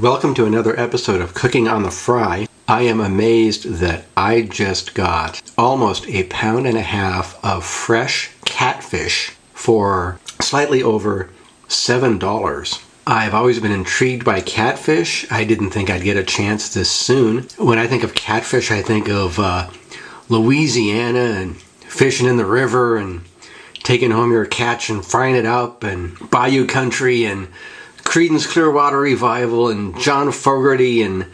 Welcome to another episode of Cooking on the Fry. I am amazed that I just got almost 1.5 pounds of fresh catfish for slightly over $7. I've always been intrigued by catfish. I didn't think I'd get a chance this soon. When I think of catfish, I think of Louisiana and fishing in the river and taking home your catch and frying it up, and bayou country and Creedence Clearwater Revival and John Fogerty, and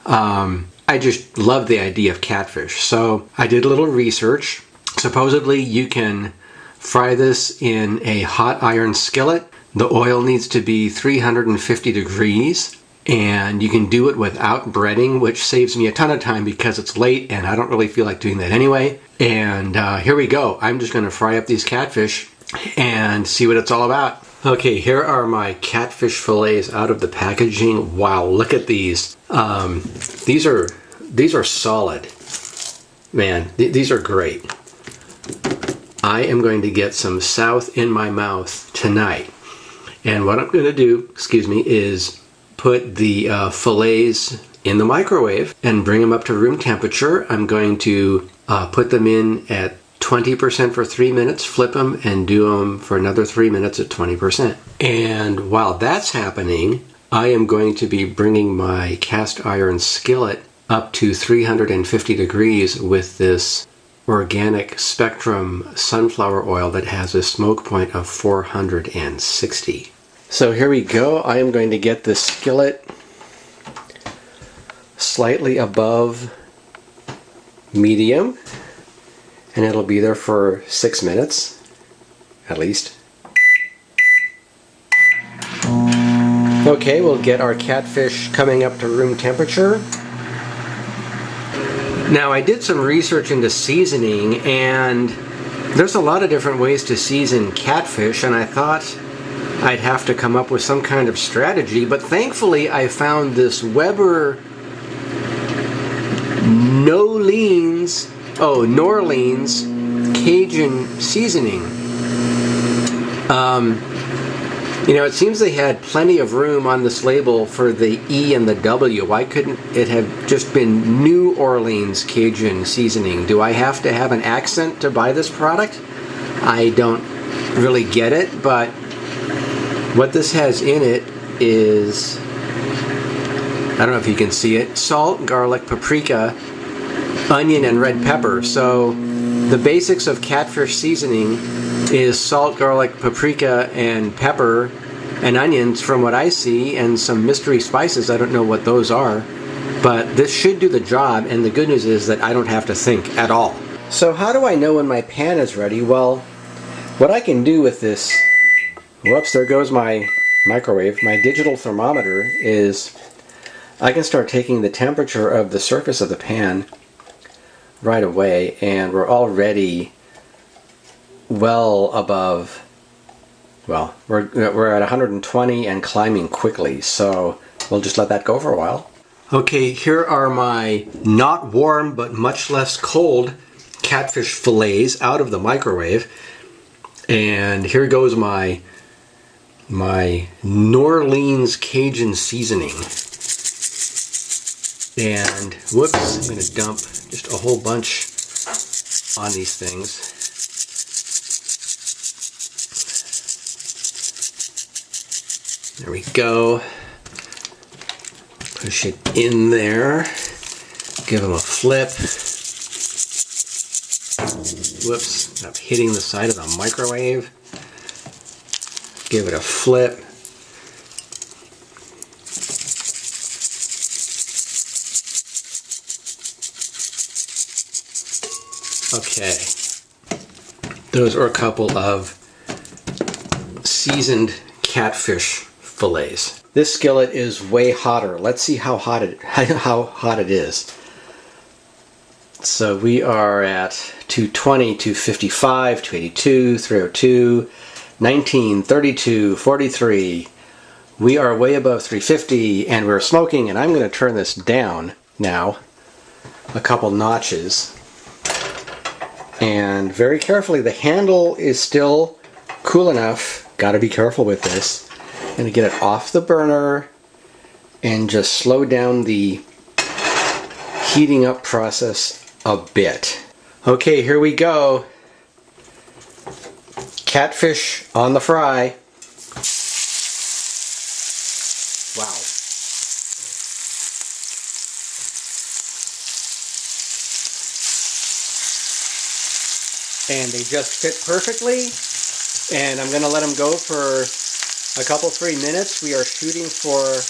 I just love the idea of catfish. So I did a little research. Supposedly you can fry this in a hot iron skillet. The oil needs to be 350 degrees, and you can do it without breading, which saves me a ton of time because it's late and I don't really feel like doing that anyway. And here we go. I'm just going to fry up these catfish and see what it's all about. Okay, here are my catfish fillets out of the packaging. Wow, look at these. These are solid. Man, these are great. I am going to get some south in my mouth tonight. And what I'm going to do, is put the fillets in the microwave and bring them up to room temperature. I'm going to put them in at 20% for 3 minutes, flip them, and do them for another 3 minutes at 20%. And while that's happening, I am going to be bringing my cast iron skillet up to 350 degrees with this organic Spectrum sunflower oil that has a smoke point of 460. So here we go. I am going to get the skillet slightly above medium, and it'll be there for 6 minutes, at least. Okay, we'll get our catfish coming up to room temperature. Now, I did some research into seasoning, and there's a lot of different ways to season catfish, and I thought I'd have to come up with some kind of strategy, but thankfully I found this Weber Norleans Cajun seasoning. It seems they had plenty of room on this label for the E and the W. Why couldn't it have just been New Orleans Cajun seasoning? Do I have to have an accent to buy this product? I don't really get it, but what this has in it is, I don't know if you can see it, salt, garlic, paprika, onion, and red pepper. So the basics of catfish seasoning is salt, garlic, paprika, and pepper, and onions from what I see, and some mystery spices. I don't know what those are, but this should do the job, and the good news is that I don't have to think at all. So how do I know when my pan is ready? Well, what I can do with this, whoops, there goes my microwave, my digital thermometer, is I can start taking the temperature of the surface of the pan right away, and we're already well above, well, we're at 120 and climbing quickly, so we'll just let that go for a while. Okay, here are my not warm but much less cold catfish fillets out of the microwave, and here goes my Norleans Cajun seasoning. And whoops, I'm going to dump just a whole bunch on these things. There we go. Push it in there. Give them a flip. Whoops, I'm hitting the side of the microwave. Give it a flip. Okay, those are a couple of seasoned catfish fillets. This skillet is way hotter. Let's see how hot it is. So we are at 220, 255, 282, 302, 19, 32, 43. We are way above 350, and we're smoking, and I'm going to turn this down now a couple notches. And very carefully, the handle is still cool enough. Got to be careful with this. I'm going to get it off the burner and just slow down the heating up process a bit. Okay, here we go. Catfish on the fry. Wow. And they just fit perfectly. And I'm going to let them go for a couple, 3 minutes. We are shooting for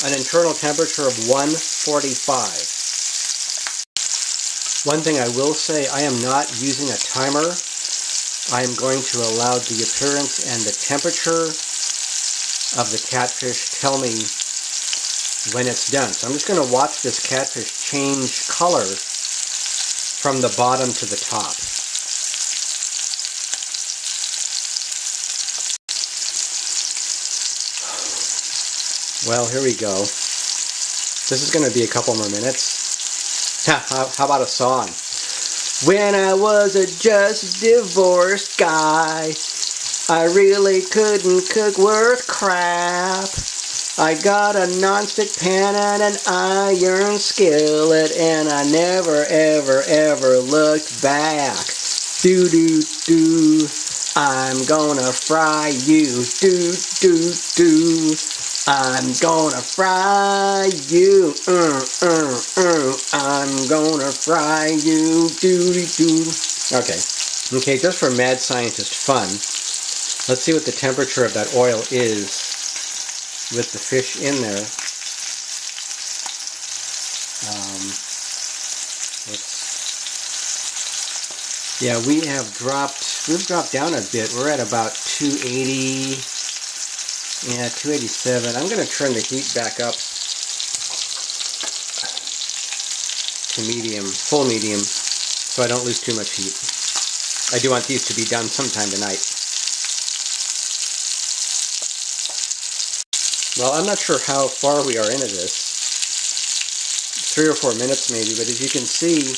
an internal temperature of 145. One thing I will say, I am not using a timer. I am going to allow the appearance and the temperature of the catfish tell me when it's done. So I'm just going to watch this catfish change color from the bottom to the top. Well, here we go. This is going to be a couple more minutes. How about a song? When I was a just divorced guy, I really couldn't cook worth crap. I got a non-stick pan and an iron skillet, and I never ever ever looked back. Do do do, I'm gonna fry you. Do do do, I'm gonna fry you. I'm gonna fry you. Do do do. Okay, just for mad scientist fun, let's see what the temperature of that oil is with the fish in there. Yeah, we've dropped down a bit. We're at about 280, yeah, 287. I'm going to turn the heat back up to medium, full medium, so I don't lose too much heat. I do want these to be done sometime tonight. Well, I'm not sure how far we are into this. 3 or 4 minutes maybe, but as you can see,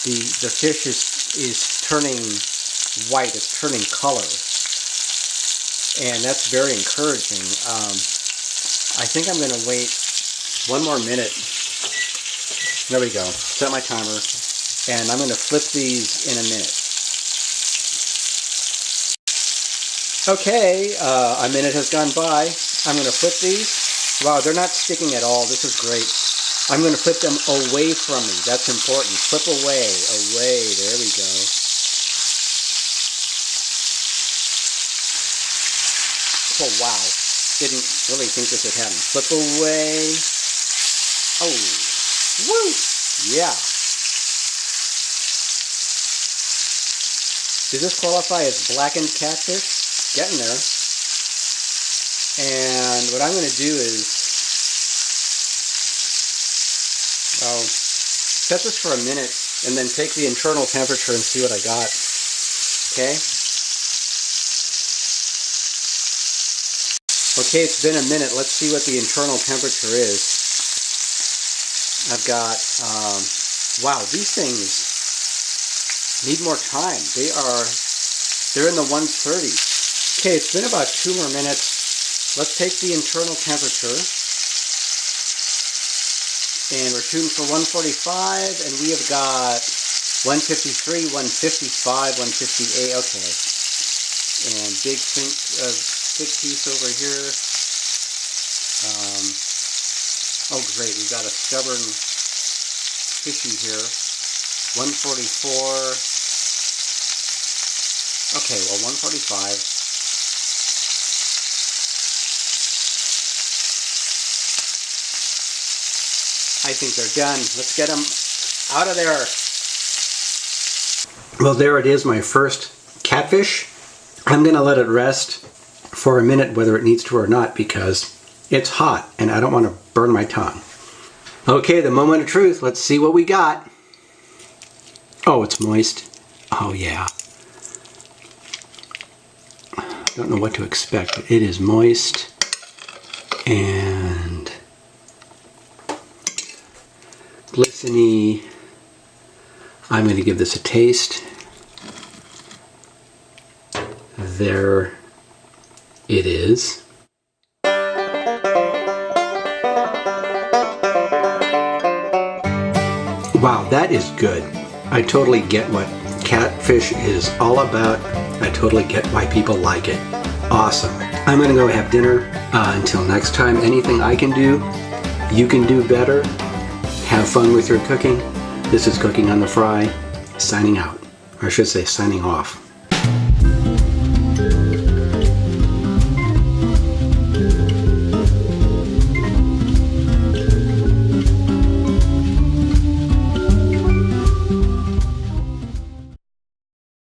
the fish is turning white, it's turning color. And that's very encouraging. I think I'm going to wait 1 more minute. There we go. Set my timer. And I'm going to flip these in a minute. Okay, a minute has gone by. I'm going to flip these. Wow, they're not sticking at all. This is great. I'm going to flip them away from me. That's important. Flip away. Away. There we go. Oh, wow. Didn't really think this would happen. Flip away. Oh. Woo! Yeah. Does this qualify as blackened catfish? Getting there. And what I'm going to do is, I'll set this for a minute and then take the internal temperature and see what I got. Okay? Okay, it's been a minute. Let's see what the internal temperature is. I've got, wow, these things need more time. They're in the 130s. Okay, it's been about 2 more minutes. Let's take the internal temperature. And we're shooting for 145, and we have got 153, 155, 158. Okay. And big piece over here. Oh, great. We've got a stubborn fishy here. 144. Okay, well, 145. I think they're done. Let's get them out of there. Well, there it is, my first catfish. I'm going to let it rest for a minute, whether it needs to or not, because it's hot and I don't want to burn my tongue. Okay, the moment of truth. Let's see what we got. Oh, it's moist. Oh, yeah. Don't know what to expect, but it is moist and glisteny. I'm going to give this a taste. There it is. Wow, that is good. I totally get what catfish is all about. I totally get why people like it. Awesome. I'm gonna go have dinner. Until next time, anything I can do, you can do better. Have fun with your cooking. This is Cooking on the Fry, signing out. Or I should say signing off.